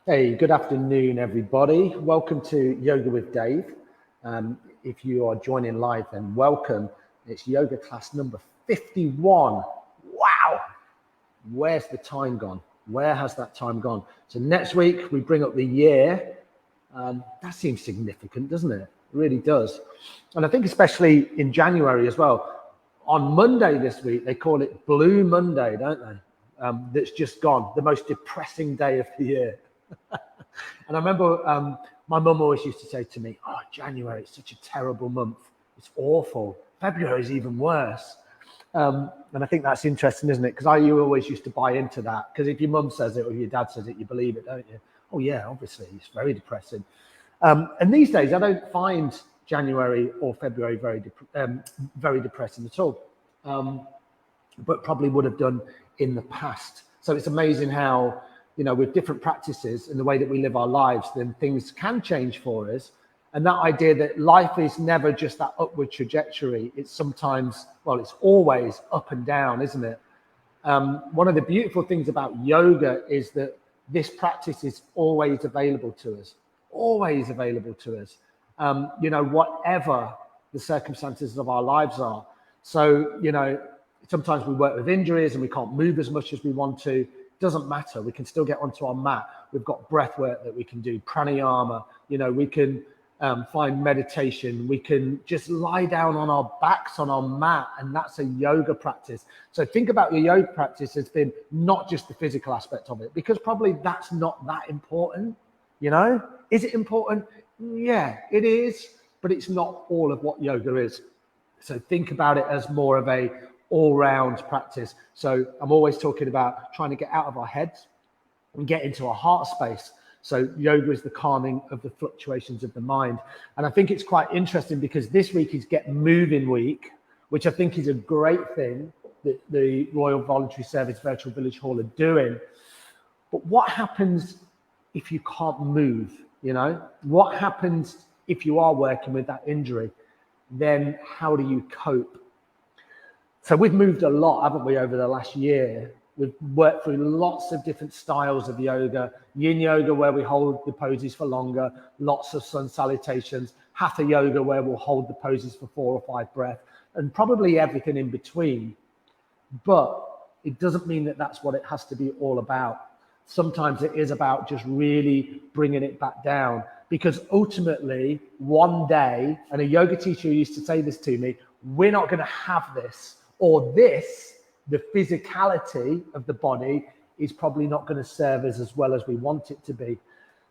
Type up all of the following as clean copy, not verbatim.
Hey, good afternoon, everybody. Welcome to Yoga with Dave. If you are joining live, then welcome. It's yoga class number 51. Wow. Where's the time gone? Where has that time gone? So next week, we bring up the year. That seems significant, doesn't it? It really does. And I think especially in January as well. On Monday this week, they call it Blue Monday, don't they? That's just gone, the most depressing day of the year. And I remember my mum always used to say to me, oh, January, it's such a terrible month. It's awful. February is even worse. And I think that's interesting, isn't it? Because you always used to buy into that. Because if your mum says it or your dad says it, you believe it, don't you? Oh, yeah, obviously, it's very depressing. And these days, I don't find January or February very depressing at all. But probably would have done in the past. So it's amazing how, you know, with different practices and the way that we live our lives, then things can change for us. And that idea that life is never just that upward trajectory. It's sometimes, well, it's always up and down, isn't it? One of the beautiful things about yoga is that this practice is always available to us, always available to us, you know, whatever the circumstances of our lives are. So, you know, sometimes we work with injuries and we can't move as much as we want to. Doesn't matter. We can still get onto our mat. We've got breath work that we can do, pranayama. You know, we can find meditation. We can just lie down on our backs on our mat, and that's a yoga practice. So think about your yoga practice as being not just the physical aspect of it, because probably that's not that important. You know, is it important? Yeah, it is, but it's not all of what yoga is. So think about it as more of a all-round practice. So I'm always talking about trying to get out of our heads and get into our heart space. So yoga is the calming of the fluctuations of the mind. And I think it's quite interesting because this week is Get Moving Week, which I think is a great thing that the Royal Voluntary Service Virtual Village Hall are doing. But what happens if you can't move? You know, what happens if you are working with that injury? Then how do you cope? So we've moved a lot, haven't we, over the last year? We've worked through lots of different styles of yoga. Yin yoga, where we hold the poses for longer, lots of sun salutations. Hatha yoga, where we'll hold the poses for 4 or 5 breaths, and probably everything in between. But it doesn't mean that that's what it has to be all about. Sometimes it is about just really bringing it back down. Because ultimately, one day, and a yoga teacher used to say this to me, we're not going to have this. Or this, the physicality of the body, is probably not going to serve us as well as we want it to be.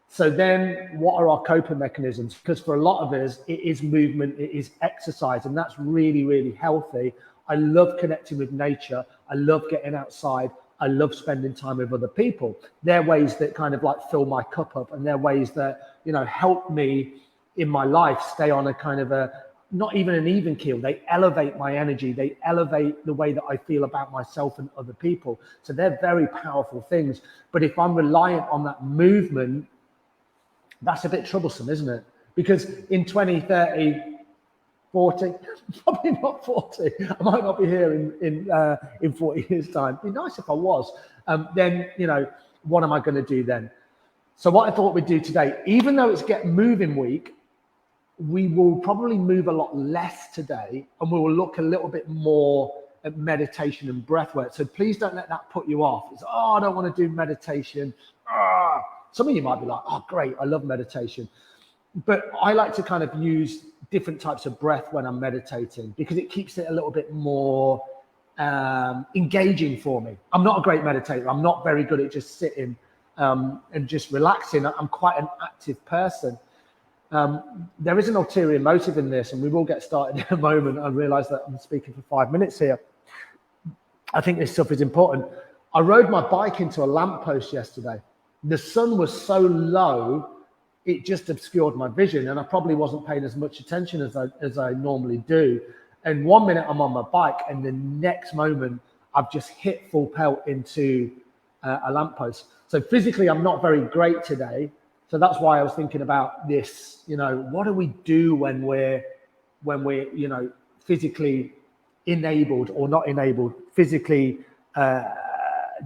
So then what are our coping mechanisms? Because for a lot of us, it is movement, it is exercise, and that's really, really healthy. I love connecting with nature. I love getting outside. I love spending time with other people. They're ways that kind of like fill my cup up, and they're ways that, you know, help me in my life stay on a kind of a, not even an even keel. They elevate my energy. They elevate the way that I feel about myself and other people. So they're very powerful things. But if I'm reliant on that movement, that's a bit troublesome, isn't it? Because in 20, 30, 40, probably not 40. I might not be here in 40 years' time. It'd be nice if I was. Then, you know, what am I going to do then? So what I thought we'd do today, even though it's Get Moving Week, we will probably move a lot less today, and we will look a little bit more at meditation and breath work. So please don't let that put you off. It's, oh, I don't want to do meditation. Some of you might be like, oh, great, I love meditation. But I like to kind of use different types of breath when I'm meditating because it keeps it a little bit more engaging for me. I'm not a great meditator. I'm not very good at just sitting and just relaxing. I'm quite an active person. There is an ulterior motive in this, and we will get started in a moment. I realize that I'm speaking for 5 minutes here. I think this stuff is important. I rode my bike into a lamppost yesterday. The sun was so low, it just obscured my vision, and I probably wasn't paying as much attention as I normally do. And 1 minute I'm on my bike, and the next moment I've just hit full pelt into a lamppost. So physically, I'm not very great today. So that's why I was thinking about this, you know, what do we do when we're, you know, physically enabled or not enabled, physically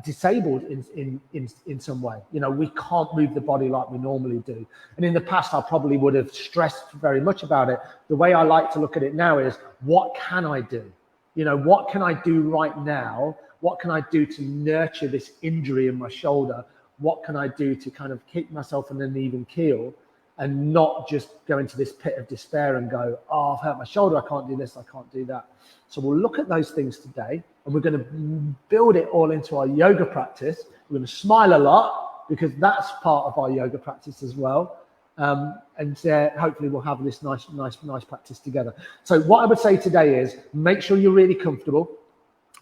disabled in some way. You know, we can't move the body like we normally do. And in the past, I probably would have stressed very much about it. The way I like to look at it now is, what can I do? You know, what can I do right now? What can I do to nurture this injury in my shoulder? What can I do to kind of keep myself in an even keel and not just go into this pit of despair and go, oh, I've hurt my shoulder, I can't do this, I can't do that. So we'll look at those things today, and we're going to build it all into our yoga practice. We're going to smile a lot, because that's part of our yoga practice as well. And hopefully we'll have this nice practice together. So what I would say today is, make sure you're really comfortable.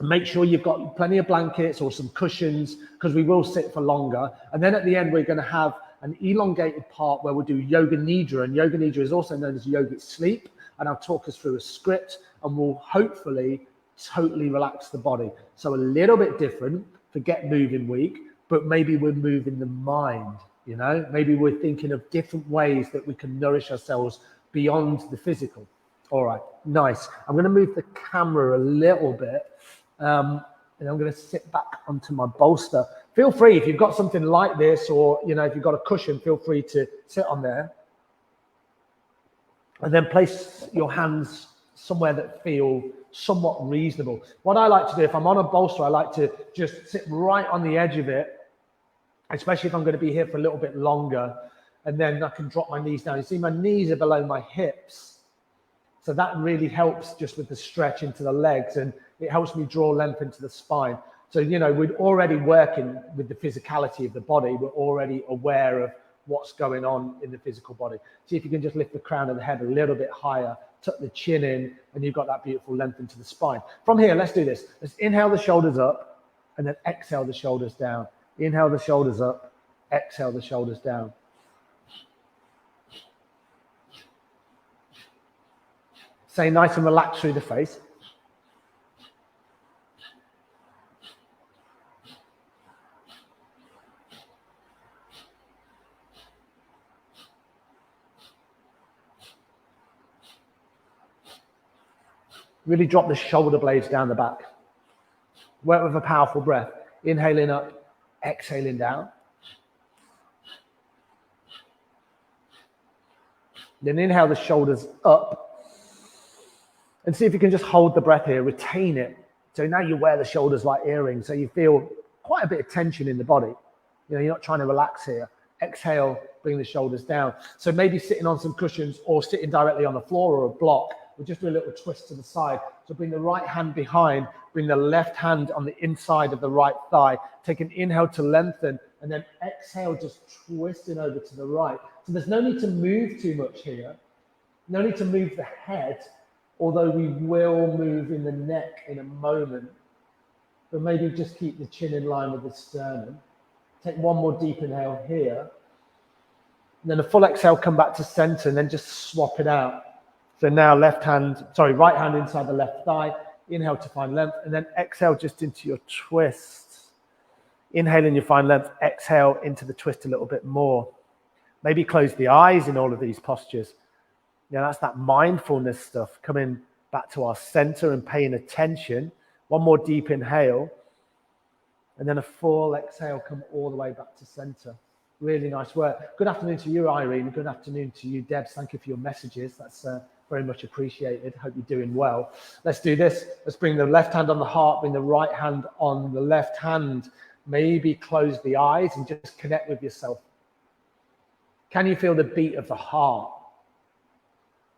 Make sure you've got plenty of blankets or some cushions, because we will sit for longer. And then at the end, we're going to have an elongated part where we'll do Yoga Nidra. And Yoga Nidra is also known as yogic sleep. And I'll talk us through a script, and we'll hopefully totally relax the body. So a little bit different for Get Moving Week, but maybe we're moving the mind, you know? Maybe we're thinking of different ways that we can nourish ourselves beyond the physical. All right, nice. I'm going to move the camera a little bit. And I'm going to sit back onto my bolster. Feel free, if you've got something like this, or, you know, if you've got a cushion, feel free to sit on there. And then place your hands somewhere that feel somewhat reasonable. What I like to do, if I'm on a bolster, I like to just sit right on the edge of it, especially if I'm going to be here for a little bit longer. And then I can drop my knees down. You see, my knees are below my hips. So that really helps just with the stretch into the legs, and it helps me draw length into the spine. So, you know, we're already working with the physicality of the body. We're already aware of what's going on in the physical body. See if you can just lift the crown of the head a little bit higher, tuck the chin in, and you've got that beautiful length into the spine. From here, let's do this. Let's inhale the shoulders up, and then exhale the shoulders down. Inhale the shoulders up, exhale the shoulders down. Stay nice and relaxed through the face. Really drop the shoulder blades down the back. Work with a powerful breath. Inhaling up, exhaling down. Then inhale the shoulders up. And see if you can just hold the breath here, retain it. So now you wear the shoulders like earrings, so you feel quite a bit of tension in the body. You know, you're not trying to relax here. Exhale, bring the shoulders down. So maybe sitting on some cushions or sitting directly on the floor or a block. We'll just do a little twist to the side. So bring the right hand behind, bring the left hand on the inside of the right thigh. Take an inhale to lengthen, and then exhale, just twisting over to the right. So there's no need to move too much here. No need to move the head, although we will move in the neck in a moment. But maybe just keep the chin in line with the sternum. Take one more deep inhale here. And then a full exhale, come back to center, and then just swap it out. So now right hand inside the left thigh. Inhale to find length, and then exhale just into your twist. Inhaling, you find length. Exhale into the twist a little bit more. Maybe close the eyes in all of these postures. Yeah, that's that mindfulness stuff, coming back to our center and paying attention. One more deep inhale, and then a full exhale, come all the way back to center. Really nice work. Good afternoon to you, Irene. Good afternoon to you, Debs. Thank you for your messages. That's very much appreciated. Hope you're doing well. Let's do this. Let's bring the left hand on the heart, bring the right hand on the left hand. Maybe close the eyes and just connect with yourself. Can you feel the beat of the heart?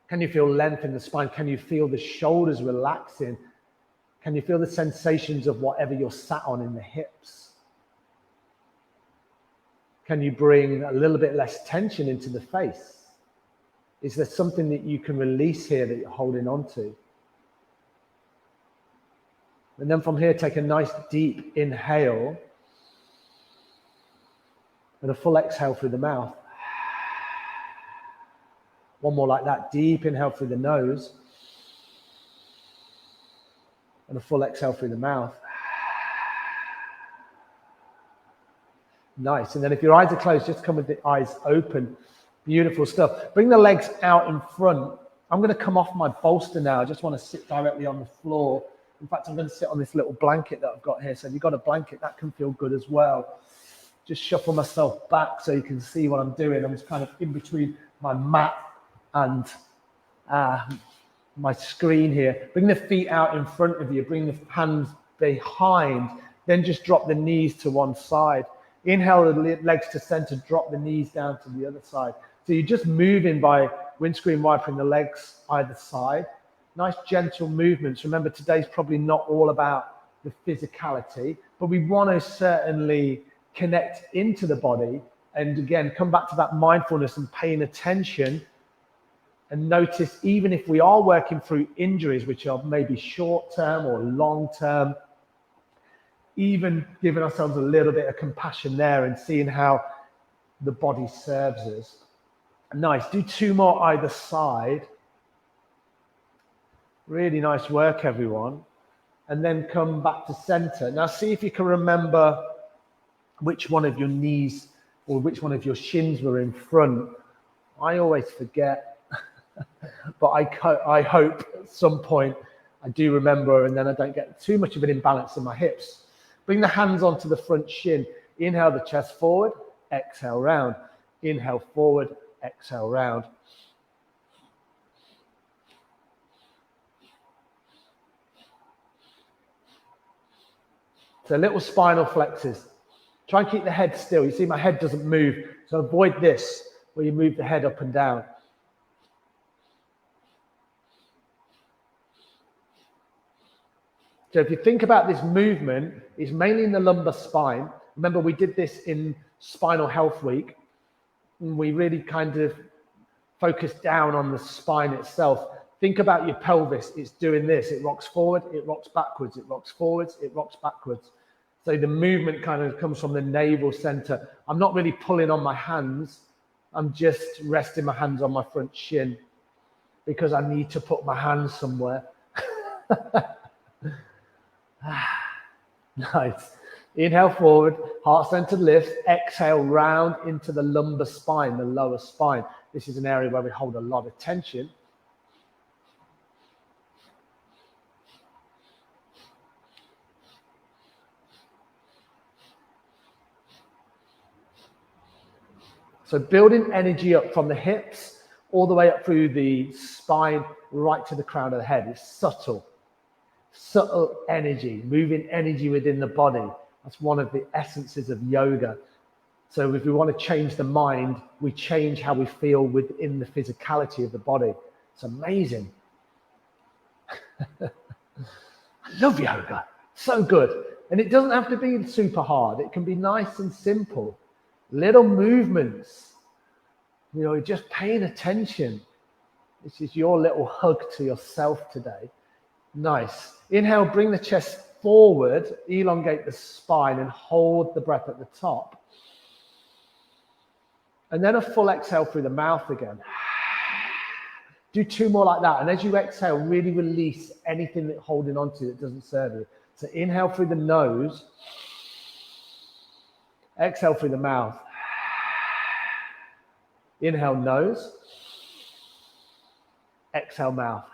Can you feel length in the spine? Can you feel the shoulders relaxing? Can you feel the sensations of whatever you're sat on in the hips? Can you bring a little bit less tension into the face? Is there something that you can release here that you're holding on to? And then from here, take a nice deep inhale and a full exhale through the mouth. One more like that. Deep inhale through the nose and a full exhale through the mouth. Nice. And then if your eyes are closed, just come with the eyes open. Beautiful stuff. Bring the legs out in front. I'm going to come off my bolster now. I just want to sit directly on the floor. In fact, I'm going to sit on this little blanket that I've got here. So if you've got a blanket, that can feel good as well. Just shuffle myself back so you can see what I'm doing. I'm just kind of in between my mat and my screen here. Bring the feet out in front of you. Bring the hands behind. Then just drop the knees to one side. Inhale the legs to center. Drop the knees down to the other side. So you're just moving by windscreen wipering the legs either side. Nice gentle movements. Remember, today's probably not all about the physicality, but we want to certainly connect into the body. And again, come back to that mindfulness and paying attention. And notice, even if we are working through injuries, which are maybe short-term or long-term, even giving ourselves a little bit of compassion there and seeing how the body serves us. Nice. Do 2 more either side. Really nice work, everyone. And then come back to center. Now see if you can remember which one of your knees or which one of your shins were in front. I always forget, but I hope at some point I do remember, and then I don't get too much of an imbalance in my hips. Bring the hands onto the front shin. Inhale the chest forward, exhale round. Inhale forward, exhale round. So little spinal flexes. Try and keep the head still. You see my head doesn't move. So avoid this, where you move the head up and down. So if you think about this movement, it's mainly in the lumbar spine. Remember, we did this in Spinal Health Week. And we really kind of focused down on the spine itself. Think about your pelvis. It's doing this. It rocks forward, it rocks backwards, it rocks forwards, it rocks backwards. So the movement kind of comes from the navel center. I'm not really pulling on my hands. I'm just resting my hands on my front shin because I need to put my hands somewhere. Nice. Inhale forward, heart-centered lift. Exhale round into the lumbar spine, the lower spine. This is an area where we hold a lot of tension. So building energy up from the hips all the way up through the spine, right to the crown of the head. It's subtle energy, moving energy within the body. That's one of the essences of yoga. So if we want to change the mind, we change how we feel within the physicality of the body. It's amazing. I love yoga. So good. And it doesn't have to be super hard. It can be nice and simple. Little movements. You know, just paying attention. This is your little hug to yourself today. Nice. Inhale, bring the chest forward, elongate the spine and hold the breath at the top. And then a full exhale through the mouth again. Do 2 more like that. And as you exhale, really release anything that you're holding on to that doesn't serve you. So inhale through the nose. Exhale through the mouth. Inhale nose. Exhale mouth.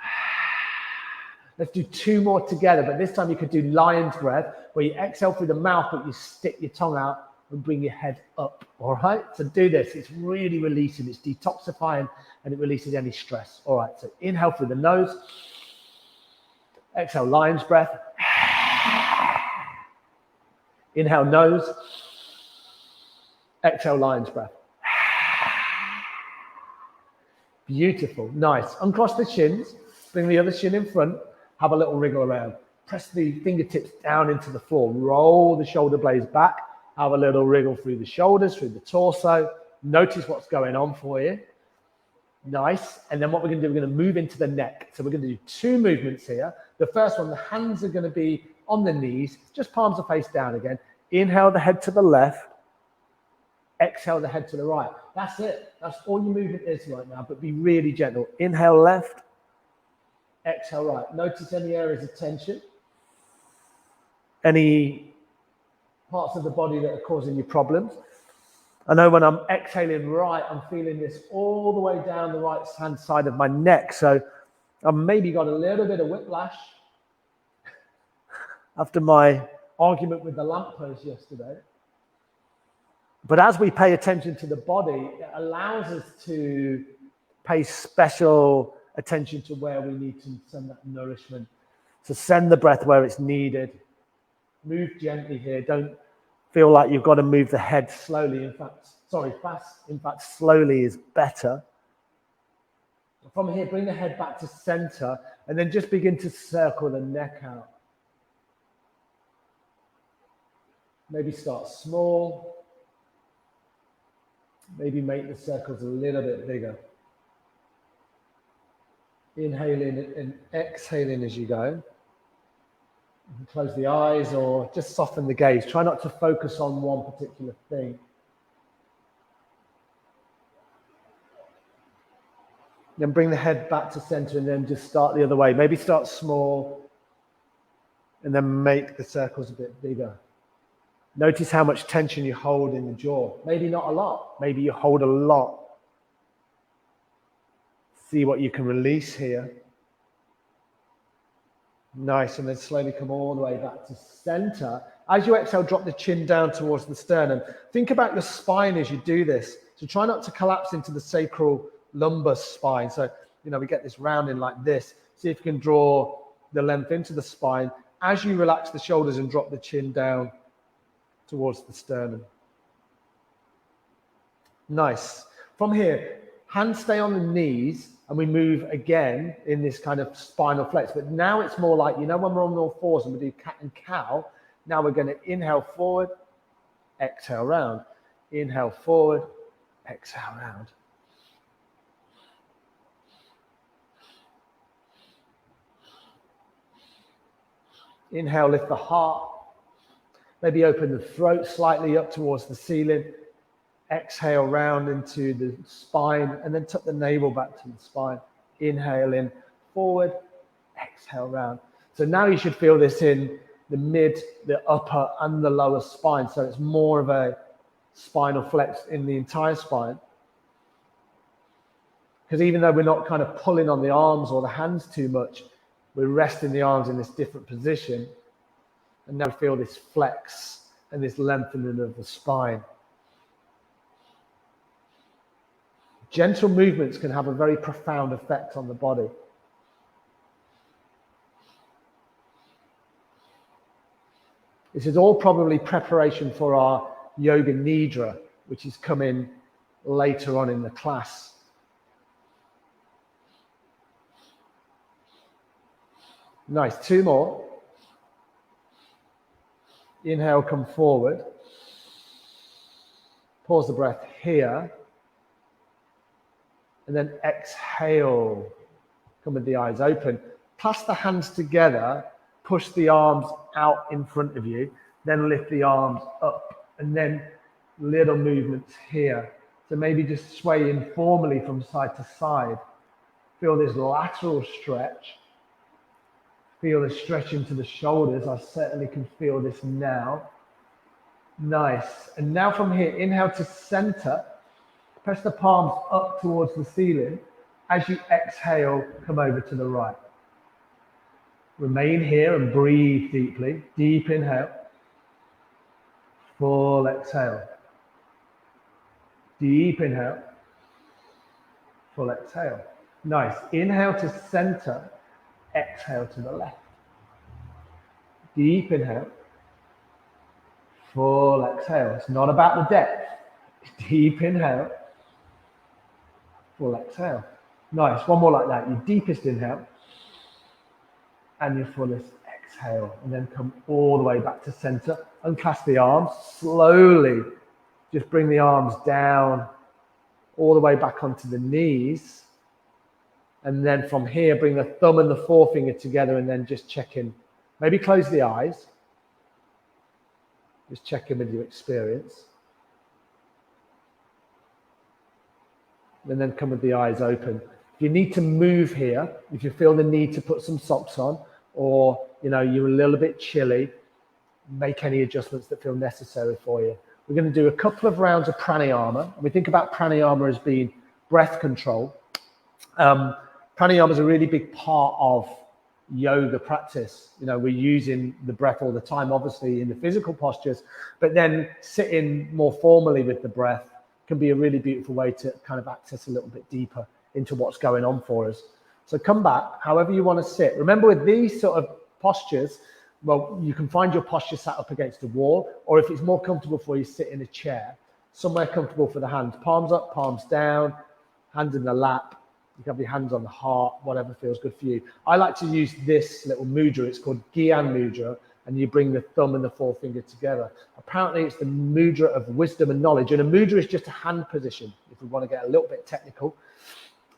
Let's do 2 more together, but this time you could do lion's breath, where you exhale through the mouth, but you stick your tongue out and bring your head up, all right? So do this. It's really releasing. It's detoxifying, and it releases any stress. All right, so inhale through the nose. Exhale, lion's breath. Inhale, nose. Exhale, lion's breath. Beautiful. Nice. Uncross the shins. Bring the other shin in front. Have a little wriggle around. Press the fingertips down into the floor. Roll the shoulder blades back. Have a little wriggle through the shoulders, through the torso. Notice what's going on for you. Nice. And then what we're going to do, we're going to move into the neck. So we're going to do 2 movements here. The first one, the hands are going to be on the knees. Just palms are face down again. Inhale the head to the left. Exhale the head to the right. That's it. That's all your movement is right now, but be really gentle. Inhale left. Exhale right. Notice any areas of tension. Any parts of the body that are causing you problems. I know when I'm exhaling right, I'm feeling this all the way down the right hand side of my neck. So I've maybe got a little bit of whiplash. after my argument with the lamppost yesterday. But as we pay attention to the body, it allows us to pay special attention to where we need to send that nourishment. So send the breath where it's needed. Move gently here. Don't feel like you've got to move the head slowly. Fast. In fact, slowly is better. From here, bring the head back to center and then just begin to circle the neck out. Maybe start small. Maybe make the circles a little bit bigger. Inhale in and exhale in as you go. You can close the eyes or just soften the gaze. Try not to focus on one particular thing. Then bring the head back to center and then just start the other way. Maybe start small and then make the circles a bit bigger. Notice how much tension you hold in the jaw. Maybe not a lot. Maybe you hold a lot. See what you can release here. Nice, and then slowly come all the way back to center. As you exhale, drop the chin down towards the sternum. Think about your spine as you do this. So try not to collapse into the sacral lumbar spine. So, we get this rounding like this. See if you can draw the length into the spine as you relax the shoulders and drop the chin down towards the sternum. Nice. From here, hands stay on the knees and we move again in this kind of spinal flex. But now it's more like, when we're on all fours and we do cat and cow, now we're going to inhale forward, exhale round. Inhale forward, exhale round. Inhale, lift the heart. Maybe open the throat slightly up towards the ceiling. Exhale round into the spine and then tuck the navel back to the spine. Inhale in, forward, exhale round. So now you should feel this in the mid, the upper and the lower spine. So it's more of a spinal flex in the entire spine. Because even though we're not kind of pulling on the arms or the hands too much, we're resting the arms in this different position. And now we feel this flex and this lengthening of the spine. Gentle movements can have a very profound effect on the body. This is all probably preparation for our yoga Nidra, which is coming later on in the class. Nice, 2 more. Inhale, come forward. Pause the breath here. And then exhale. Come with the eyes open. Clasp the hands together. Push the arms out in front of you. Then lift the arms up. And then little movements here. So maybe just sway informally from side to side. Feel this lateral stretch. Feel the stretch into the shoulders. I certainly can feel this now. Nice. And now from here, inhale to center. Press the palms up towards the ceiling. As you exhale, come over to the right. Remain here and breathe deeply. Deep inhale. Full exhale. Deep inhale. Full exhale. Nice. Inhale to center. Exhale to the left. Deep inhale. Full exhale. It's not about the depth. Deep inhale. Full exhale. Nice. One more like that. Your deepest inhale. And your fullest exhale. And then come all the way back to center. Unclasp the arms. Slowly. Just bring the arms down. All the way back onto the knees. And then from here, bring the thumb and the forefinger together and then just check in. Maybe close the eyes. Just check in with your experience. And then come with the eyes open. If you need to move here, if you feel the need to put some socks on, or you're a little bit chilly, make any adjustments that feel necessary for you. We're going to do a couple of rounds of pranayama. We think about pranayama as being breath control. Pranayama is a really big part of yoga practice. You know, we're using the breath all the time, obviously in the physical postures, but then sitting more formally with the breath can be a really beautiful way to kind of access a little bit deeper into what's going on for us. So come back, however you want to sit. Remember, with these sort of postures, well, you can find your posture sat up against a wall, or if it's more comfortable for you, sit in a chair, somewhere comfortable for the hands. Palms up, palms down, hands in the lap. You can have your hands on the heart, whatever feels good for you. I like to use this little mudra. It's called Gyan Mudra, and you bring the thumb and the forefinger together. Apparently, it's the mudra of wisdom and knowledge, and a mudra is just a hand position, if we want to get a little bit technical.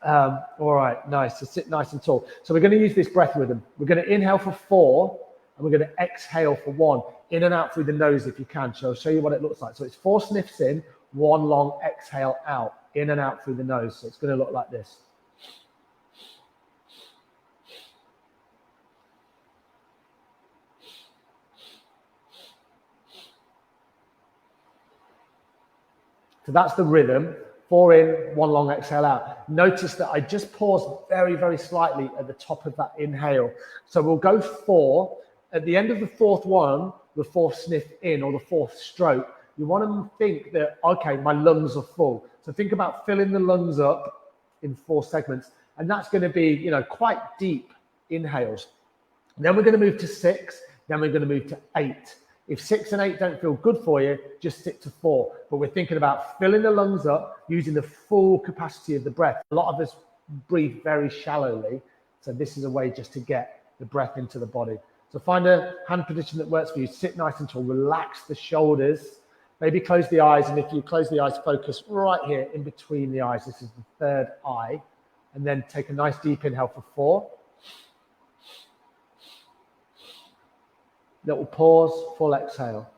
All right, nice. So sit nice and tall. So we're going to use this breath rhythm. We're going to inhale for 4, and we're going to exhale for 1. In and out through the nose if you can. So I'll show you what it looks like. So it's 4 sniffs in, 1 long exhale out, in and out through the nose. So it's going to look like this. So that's the rhythm. 4 in, 1 long exhale out. Notice that I just paused very, very slightly at the top of that inhale. So we'll go 4. At the end of the 4th one, the 4th sniff in, or the 4th stroke, you want to think that, okay, my lungs are full. So think about filling the lungs up in 4 segments. And that's going to be, you know, quite deep inhales. Then we're going to move to 6. Then we're going to move to 8. If 6 and 8 don't feel good for you, just stick to 4. But we're thinking about filling the lungs up, using the full capacity of the breath. A lot of us breathe very shallowly. So this is a way just to get the breath into the body. So find a hand position that works for you. Sit nice and tall. Relax the shoulders. Maybe close the eyes. And if you close the eyes, focus right here in between the eyes. This is the 3rd eye. And then take a nice deep inhale for 4. Little pause, full exhale.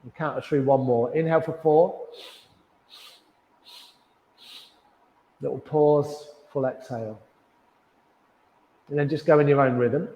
You count to 3, 1 more. Inhale for 4. Little pause, full exhale. And then just go in your own rhythm.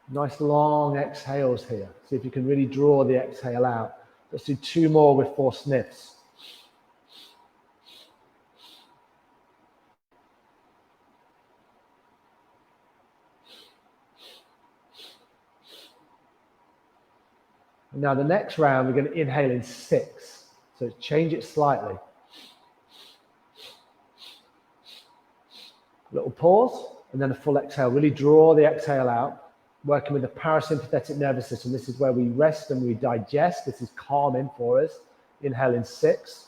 Nice long exhales here. See if you can really draw the exhale out. Let's do 2 more with 4 sniffs. And now the next round, we're going to inhale in 6. So change it slightly. Little pause, and then a full exhale. Really draw the exhale out. Working with the parasympathetic nervous system. This is where we rest and we digest. This is calming for us. Inhale in 6.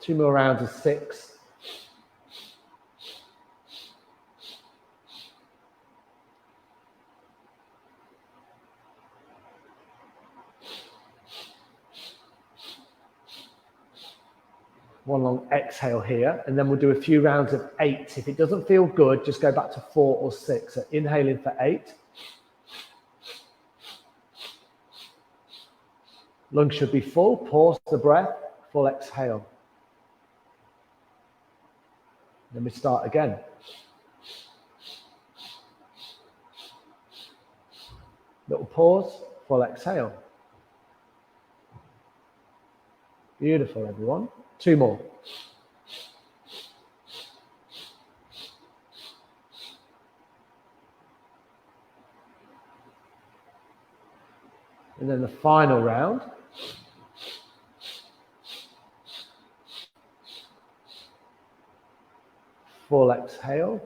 Two more rounds of 6. One long exhale here, and then we'll do a few rounds of 8. If it doesn't feel good, just go back to 4 or 6. So inhaling for 8. Lungs should be full. Pause the breath. Full exhale. Then we start again. Little pause, full exhale. Beautiful, everyone. 2 more. And then the final round. Full exhale.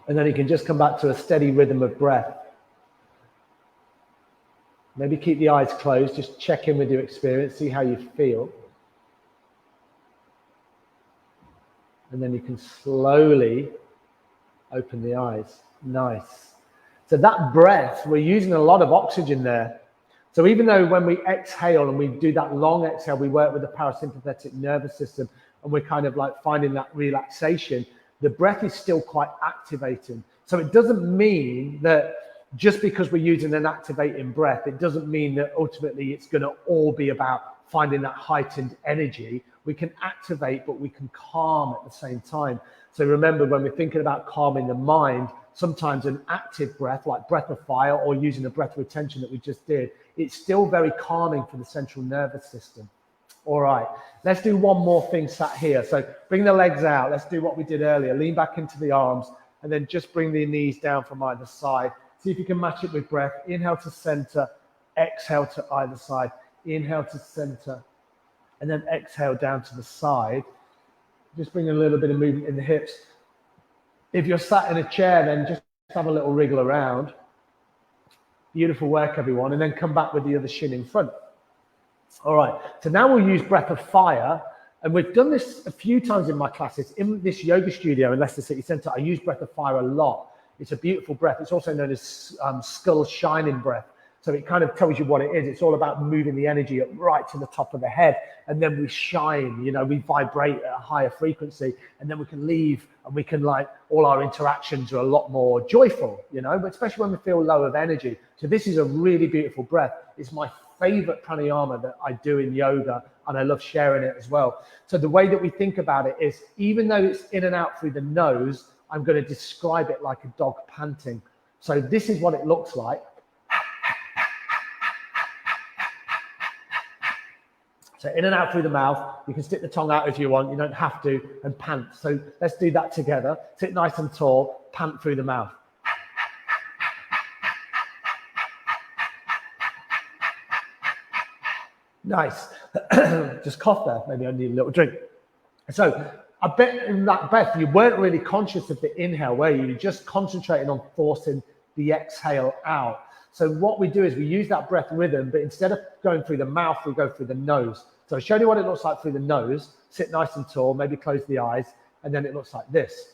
And then you can just come back to a steady rhythm of breath. Maybe keep the eyes closed, just check in with your experience, see how you feel. And then you can slowly open the eyes. Nice. So that breath, we're using a lot of oxygen there. So even though when we exhale and we do that long exhale, we work with the parasympathetic nervous system and we're kind of like finding that relaxation, the breath is still quite activating. So it doesn't mean that just because we're using an activating breath, it doesn't mean that ultimately it's going to all be about finding that heightened energy. We can activate, but we can calm at the same time. So remember, when we're thinking about calming the mind, sometimes an active breath, like breath of fire or using a breath retention that we just did, it's still very calming for the central nervous system. All right, let's do one more thing sat here. So bring the legs out. Let's do what we did earlier. Lean back into the arms and then just bring the knees down from either side. See if you can match it with breath. Inhale to center, exhale to either side. Inhale to center, and then exhale down to the side. Just bring a little bit of movement in the hips. If you're sat in a chair, then just have a little wriggle around. Beautiful work, everyone. And then come back with the other shin in front. All right, so now we'll use breath of fire. And we've done this a few times in my classes. In this yoga studio in Leicester City Centre, I use breath of fire a lot. It's a beautiful breath. It's also known as skull shining breath. So it kind of tells you what it is. It's all about moving the energy up right to the top of the head. And then we shine, you know, we vibrate at a higher frequency. And then we can leave and we can all our interactions are a lot more joyful, you know, but especially when we feel low of energy. So this is a really beautiful breath. It's my favorite pranayama that I do in yoga. And I love sharing it as well. So the way that we think about it is, even though it's in and out through the nose, I'm going to describe it like a dog panting. So this is what it looks like. So in and out through the mouth. You can stick the tongue out if you want. You don't have to. And pant. So let's do that together. Sit nice and tall. Pant through the mouth. Nice. Just cough there. Maybe I need a little drink. So I bet in that breath, you weren't really conscious of the inhale, were you? You're just concentrating on forcing the exhale out. So what we do is we use that breath rhythm, but instead of going through the mouth, we go through the nose. So I'll show you what it looks like through the nose. Sit nice and tall, maybe close the eyes, and then it looks like this.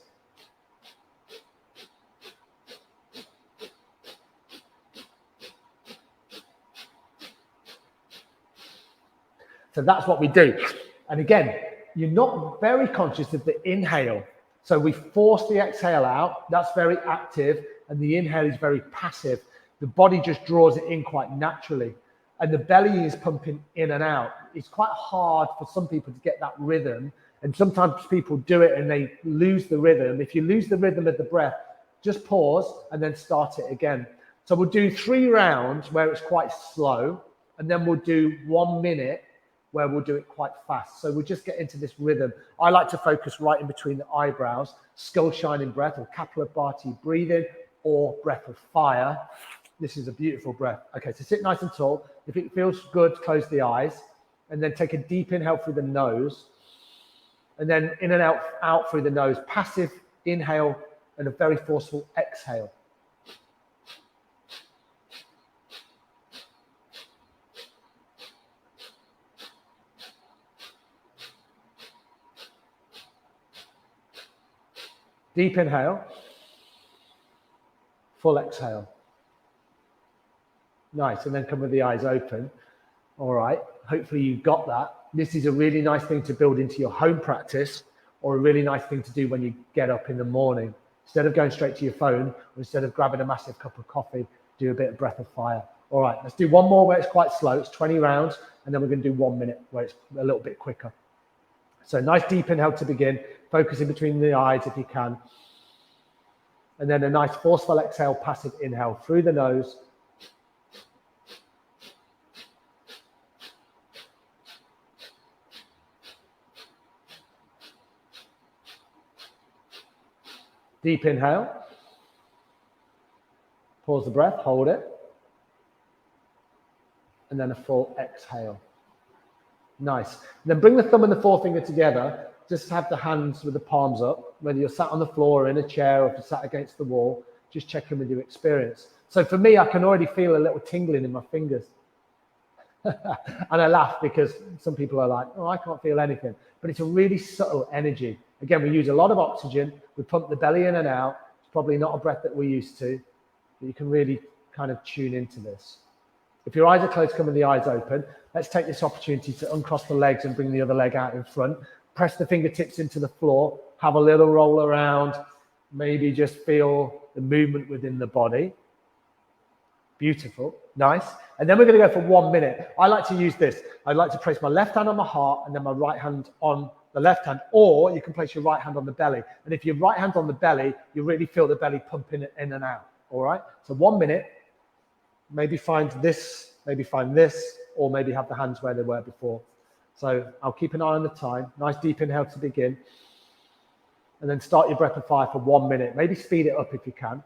So that's what we do. And again, you're not very conscious of the inhale. So we force the exhale out. That's very active. And the inhale is very passive. The body just draws it in quite naturally. And the belly is pumping in and out. It's quite hard for some people to get that rhythm. And sometimes people do it and they lose the rhythm. If you lose the rhythm of the breath, just pause and then start it again. So we'll do 3 rounds where it's quite slow. And then we'll do 1 minute where we'll do it quite fast. So we'll just get into this rhythm. I like to focus right in between the eyebrows, skull shining breath or Kapalabhati breathing or breath of fire. This is a beautiful breath. Okay, so sit nice and tall. If it feels good, close the eyes and then take a deep inhale through the nose and then in and out through the nose, passive inhale and a very forceful exhale. Deep inhale, full exhale. Nice, and then come with the eyes open. All right, hopefully you got that. This is a really nice thing to build into your home practice or a really nice thing to do when you get up in the morning. Instead of going straight to your phone, or instead of grabbing a massive cup of coffee, do a bit of breath of fire. All right, let's do one more where it's quite slow. It's 20 rounds, and then we're going to do 1 minute where it's a little bit quicker. So nice deep inhale to begin. Focusing between the eyes if you can. And then a nice forceful exhale, passive inhale through the nose. Deep inhale. Pause the breath, hold it. And then a full exhale. Nice. And then bring the thumb and the forefinger together just have the hands with the palms up, whether you're sat on the floor or in a chair or if you're sat against the wall, just check in with your experience. So for me, I can already feel a little tingling in my fingers. And I laugh because some people are like, oh, I can't feel anything. But it's a really subtle energy. Again, we use a lot of oxygen. We pump the belly in and out. It's probably not a breath that we're used to, but you can really kind of tune into this. If your eyes are closed, come with the eyes open. Let's take this opportunity to uncross the legs and bring the other leg out in front. Press the fingertips into the floor. Have a little roll around. Maybe just feel the movement within the body. Beautiful, nice. And then we're going to go for 1 minute. I like to use this. I like to place my left hand on my heart and then my right hand on the left hand, or you can place your right hand on the belly. And if your right hand's on the belly, you really feel the belly pumping in and out. All right. So 1 minute. Maybe find this, or maybe have the hands where they were before. So I'll keep an eye on the time. Nice deep inhale to begin. And then start your breath of fire for 1 minute. Maybe speed it up if you can.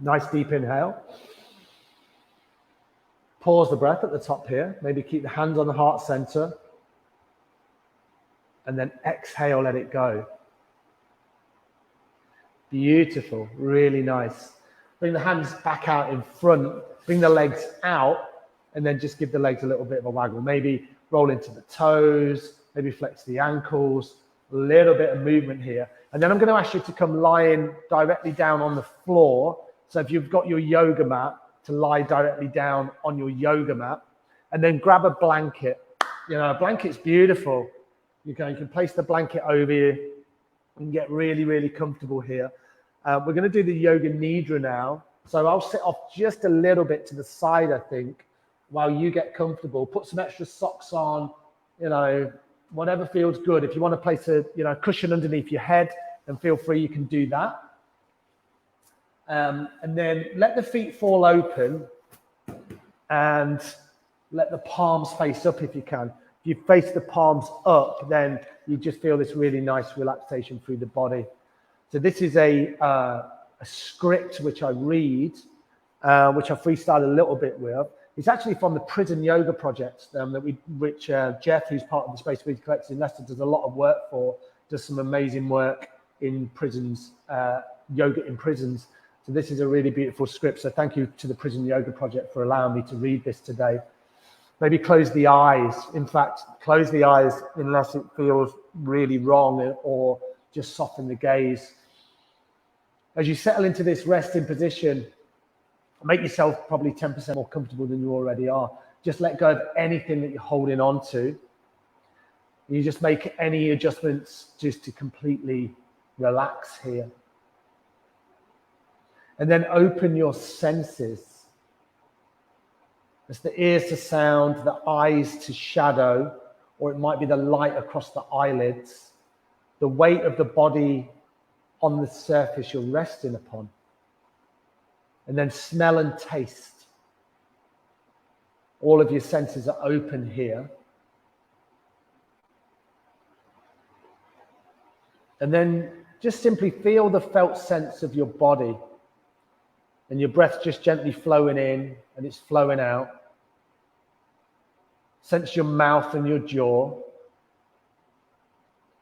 Nice deep inhale. Pause the breath at the top here. Maybe keep the hands on the heart center. And then exhale, let it go. Beautiful, really nice. Bring the hands back out in front. Bring the legs out. And then just give the legs a little bit of a waggle. Maybe roll into the toes. Maybe flex the ankles. A little bit of movement here. And then I'm going to ask you to come lying directly down on the floor. So if you've got your yoga mat, to lie directly down on your yoga mat, and then grab a blanket. You know, a blanket's beautiful. You can place the blanket over you and get really, really comfortable here. We're going to do the yoga Nidra now. So I'll sit off just a little bit to the side, I think, while you get comfortable. Put some extra socks on, you know, whatever feels good. If you want to place a cushion underneath your head, then feel free, you can do that. And then let the feet fall open and let the palms face up if you can. If you face the palms up, then you just feel this really nice relaxation through the body. So this is a script which I read, which I freestyle a little bit with. It's actually from the Prison Yoga Project which Jeff, who's part of the Space Breeze Collective in Leicester, does a lot of work for, does some amazing work in prisons, yoga in prisons. So this is a really beautiful script. So thank you to the Prison Yoga Project for allowing me to read this today. Maybe close the eyes. In fact, close the eyes unless it feels really wrong, or just soften the gaze. As you settle into this resting position, make yourself probably 10% more comfortable than you already are. Just let go of anything that you're holding on to. You just make any adjustments just to completely relax here. And then open your senses. It's the ears to sound, the eyes to shadow, or it might be the light across the eyelids, the weight of the body on the surface you're resting upon. And then smell and taste. All of your senses are open here. And then just simply feel the felt sense of your body. And your breath just gently flowing in and it's flowing out. Sense your mouth and your jaw.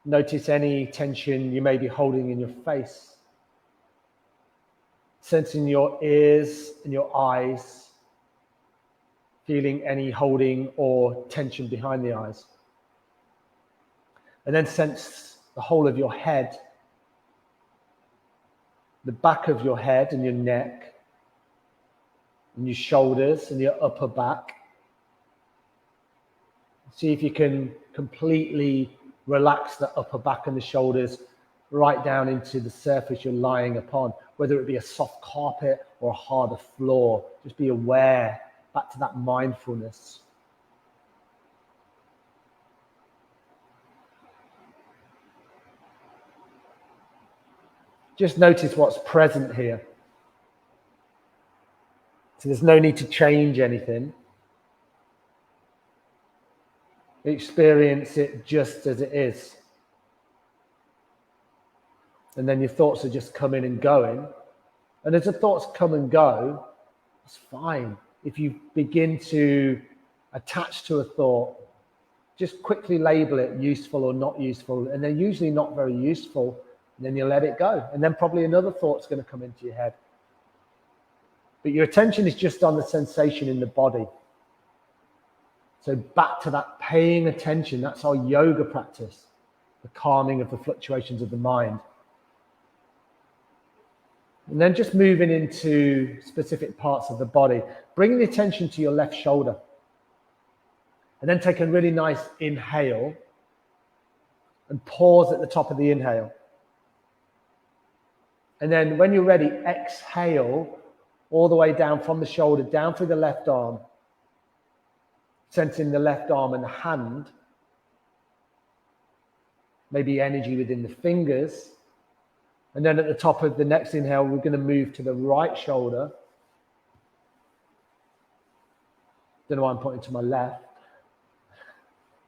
Notice any tension you may be holding in your face. Sensing your ears and your eyes. Feeling any holding or tension behind the eyes. And then sense the whole of your head, the back of your head and your neck, and your shoulders and your upper back. See if you can completely relax the upper back and the shoulders right down into the surface you're lying upon, whether it be a soft carpet or a harder floor. Just be aware, back to that mindfulness. Just notice what's present here. So there's no need to change anything. Experience it just as it is. And then your thoughts are just coming and going. And as the thoughts come and go, it's fine. If you begin to attach to a thought, just quickly label it useful or not useful. And they're usually not very useful. And then you let it go. And then probably another thought's going to come into your head. But your attention is just on the sensation in the body. So back to that paying attention. That's our yoga practice. The calming of the fluctuations of the mind. And then just moving into specific parts of the body. Bringing the attention to your left shoulder. And then take a really nice inhale. And pause at the top of the inhale. And then when you're ready, exhale all the way down from the shoulder, down through the left arm. Sensing the left arm and the hand. Maybe energy within the fingers. And then at the top of the next inhale, we're going to move to the right shoulder. Don't know why I'm pointing to my left.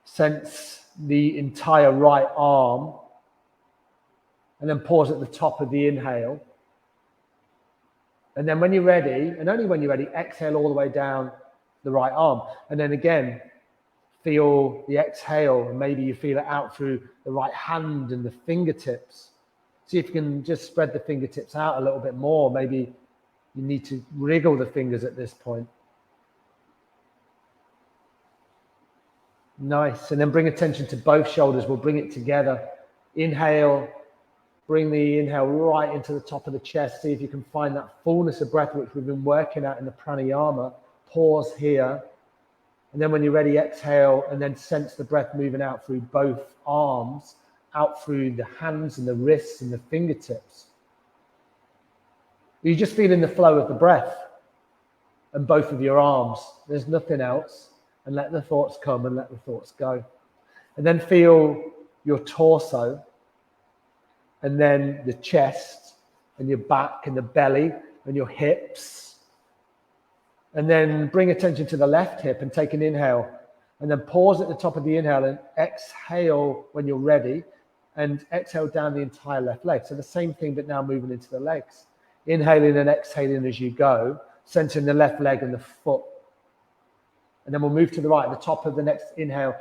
Sense the entire right arm. And then pause at the top of the inhale. And then when you're ready, and only when you're ready, exhale all the way down the right arm. And then again, feel the exhale. And maybe you feel it out through the right hand and the fingertips. See if you can just spread the fingertips out a little bit more. Maybe you need to wriggle the fingers at this point. Nice. And then bring attention to both shoulders. We'll bring it together. Inhale. Bring the inhale right into the top of the chest. See if you can find that fullness of breath, which we've been working at in the pranayama. Pause here. And then when you're ready, exhale. And then sense the breath moving out through both arms. Out through the hands and the wrists and the fingertips. You're just feeling the flow of the breath and both of your arms. There's nothing else. And let the thoughts come and let the thoughts go. And then feel your torso and then the chest and your back and the belly and your hips. And then bring attention to the left hip and take an inhale. And then pause at the top of the inhale and exhale when you're ready. And exhale down the entire left leg. So the same thing, but now moving into the legs. Inhaling and exhaling as you go, sensing the left leg and the foot. And then we'll move to the right, at the top of the next inhale.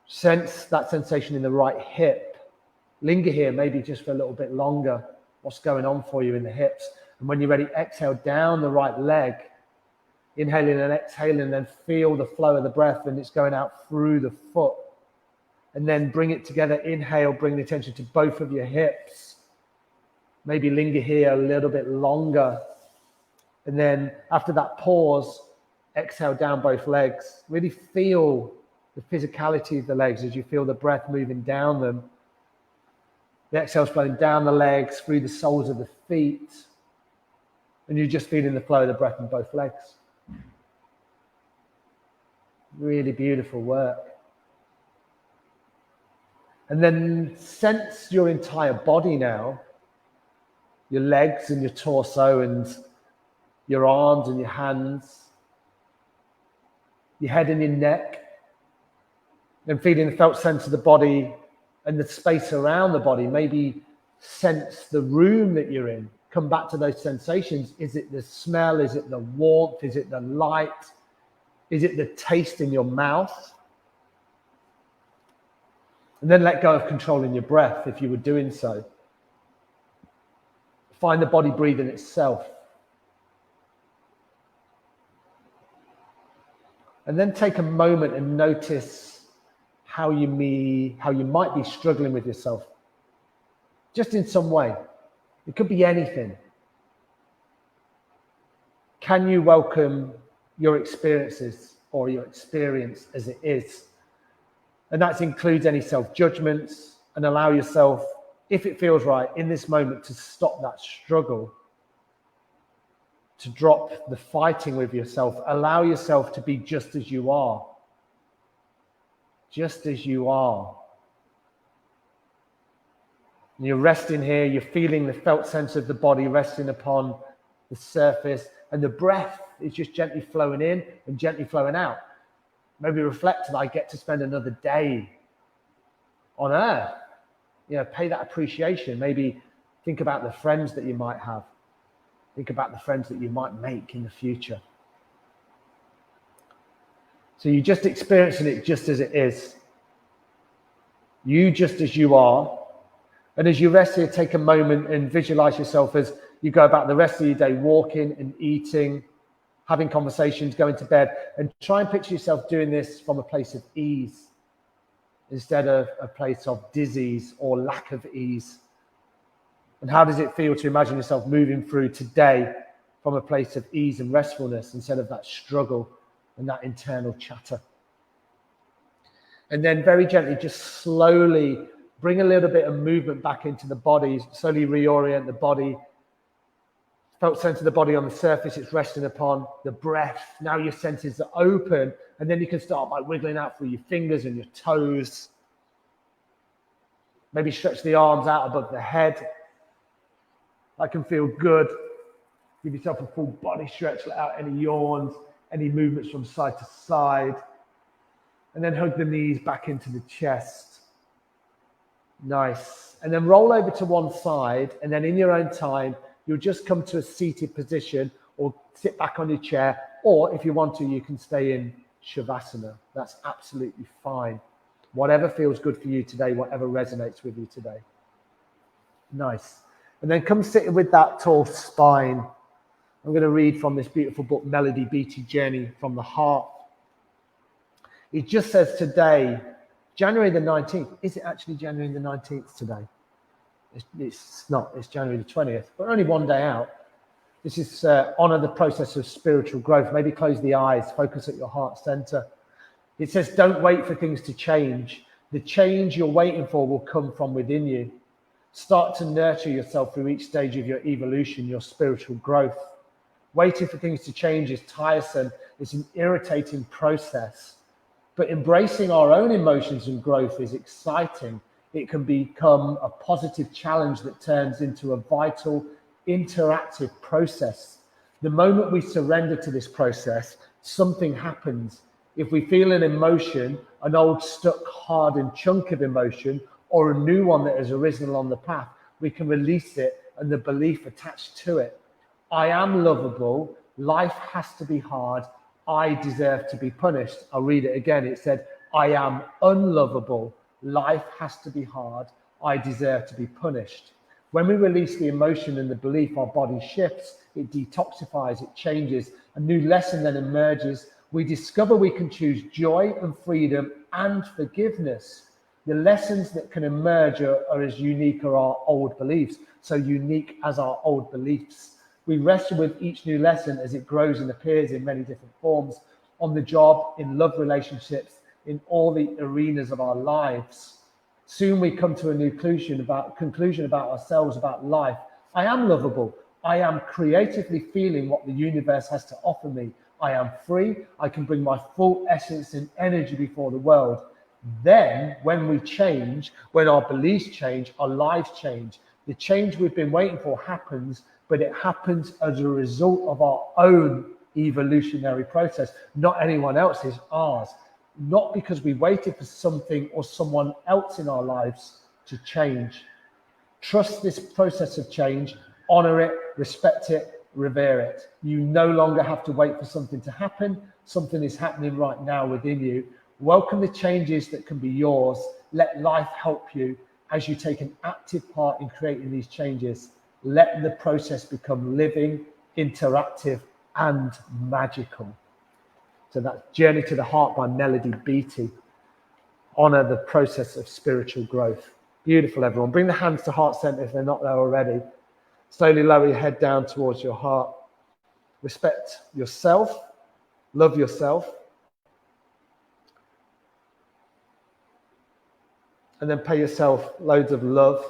Sense that sensation in the right hip. Linger here, maybe just for a little bit longer. What's going on for you in the hips? And when you're ready, exhale down the right leg. Inhaling and exhaling, and then feel the flow of the breath, and it's going out through the foot. And then bring it together. Inhale, bring the attention to both of your hips. Maybe linger here a little bit longer. And then after that pause, exhale down both legs. Really feel the physicality of the legs as you feel the breath moving down them. The exhale's flowing down the legs, through the soles of the feet. And you're just feeling the flow of the breath in both legs. Really beautiful work. And then sense your entire body now, your legs and your torso and your arms and your hands, your head and your neck, and feeling the felt sense of the body and the space around the body. Maybe sense the room that you're in. Come back to those sensations. Is it the smell? Is it the warmth? Is it the light? Is it the taste in your mouth? And then let go of controlling your breath if you were doing so. Find the body breathing itself. And then take a moment and notice how you might be struggling with yourself, just in some way. It could be anything. Can you welcome your experiences or your experience as it is? And that includes any self-judgments, and allow yourself, if it feels right in this moment, to stop that struggle, to drop the fighting with yourself. Allow yourself to be just as you are. Just as you are. And you're resting here, you're feeling the felt sense of the body resting upon the surface, and the breath is just gently flowing in and gently flowing out. Maybe reflect that I get to spend another day on earth. Pay that appreciation. Maybe think about the friends that you might have. Think about the friends that you might make in the future. So you're just experiencing it just as it is. You just as you are. And as you rest here, take a moment and visualize yourself as you go about the rest of your day, walking and eating, having conversations, going to bed, and try and picture yourself doing this from a place of ease instead of a place of disease or lack of ease. And how does it feel to imagine yourself moving through today from a place of ease and restfulness instead of that struggle and that internal chatter? And then very gently, just slowly bring a little bit of movement back into the body, slowly reorient the body. Felt sense of the body on the surface it's resting upon, the breath. Now your senses are open, and then you can start by wiggling out through your fingers and your toes. Maybe stretch the arms out above the head. That can feel good. Give yourself a full body stretch, let out any yawns, any movements from side to side. And then hug the knees back into the chest. Nice. And then roll over to one side, and then in your own time, you'll just come to a seated position or sit back on your chair, or if you want to, you can stay in Shavasana. That's absolutely fine. Whatever feels good for you today, whatever resonates with you today. Nice. And then come sit with that tall spine. I'm going to read from this beautiful book, Melody Beattie, Journey from the Heart. It just says today, January the 19th. Is it actually January the 19th today? It's not. It's January the 20th. We're only one day out. This is honor the process of spiritual growth. Maybe close the eyes, focus at your heart center. It says, don't wait for things to change. The change you're waiting for will come from within you. Start to nurture yourself through each stage of your evolution, your spiritual growth. Waiting for things to change is tiresome. It's an irritating process. But embracing our own emotions and growth is exciting. It can become a positive challenge that turns into a vital, interactive process. The moment we surrender to this process, something happens. If we feel an emotion, an old, stuck, hardened chunk of emotion, or a new one that has arisen along the path, we can release it and the belief attached to it. I am lovable. Life has to be hard. I deserve to be punished. I'll read it again. It said, I am unlovable. Life has to be hard. I deserve to be punished. When we release the emotion and the belief, our body shifts, it detoxifies, it changes. A new lesson then emerges. We discover we can choose joy and freedom and forgiveness. The lessons that can emerge are as unique as our old beliefs, so unique as our old beliefs. We wrestle with each new lesson as it grows and appears in many different forms, on the job, in love relationships, in all the arenas of our lives. Soon we come to a conclusion about ourselves, about life. I am lovable. I am creatively feeling what the universe has to offer me. I am free. I can bring my full essence and energy before the world. Then when we change, when our beliefs change, our lives change. The change we've been waiting for happens, but it happens as a result of our own evolutionary process, not anyone else's, ours. Not because we waited for something or someone else in our lives to change. Trust this process of change, honor it, respect it, revere it. You no longer have to wait for something to happen. Something is happening right now within you. Welcome the changes that can be yours. Let life help you as you take an active part in creating these changes. Let the process become living, interactive, and magical. So that's Journey to the Heart by Melody Beattie. honor the process of spiritual growth. Beautiful, everyone. Bring the hands to heart center if they're not there already. Slowly lower your head down towards your heart. Respect yourself. Love yourself. And then pay yourself loads of love.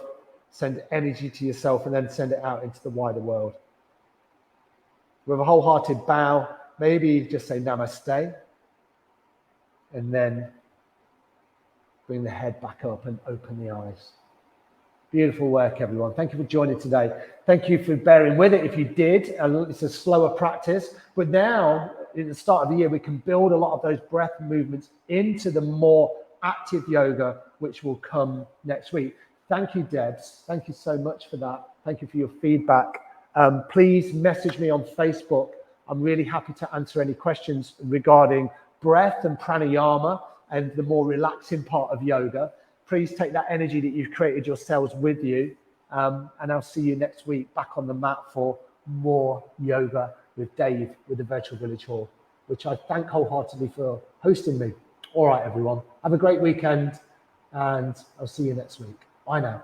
Send energy to yourself and then send it out into the wider world. With a wholehearted bow, maybe just say namaste. And then bring the head back up and open the eyes. Beautiful work, everyone. Thank you for joining today. Thank you for bearing with it if you did. It's a slower practice. But now, at the start of the year, we can build a lot of those breath movements into the more active yoga, which will come next week. Thank you, Debs. Thank you so much for that. Thank you for your feedback. Please message me on Facebook. I'm really happy to answer any questions regarding breath and pranayama and the more relaxing part of yoga. Please take that energy that you've created yourselves with you. And I'll see you next week back on the mat for more yoga with Dave with the Virtual Village Hall, which I thank wholeheartedly for hosting me. All right, everyone. Have a great weekend, and I'll see you next week. Bye now.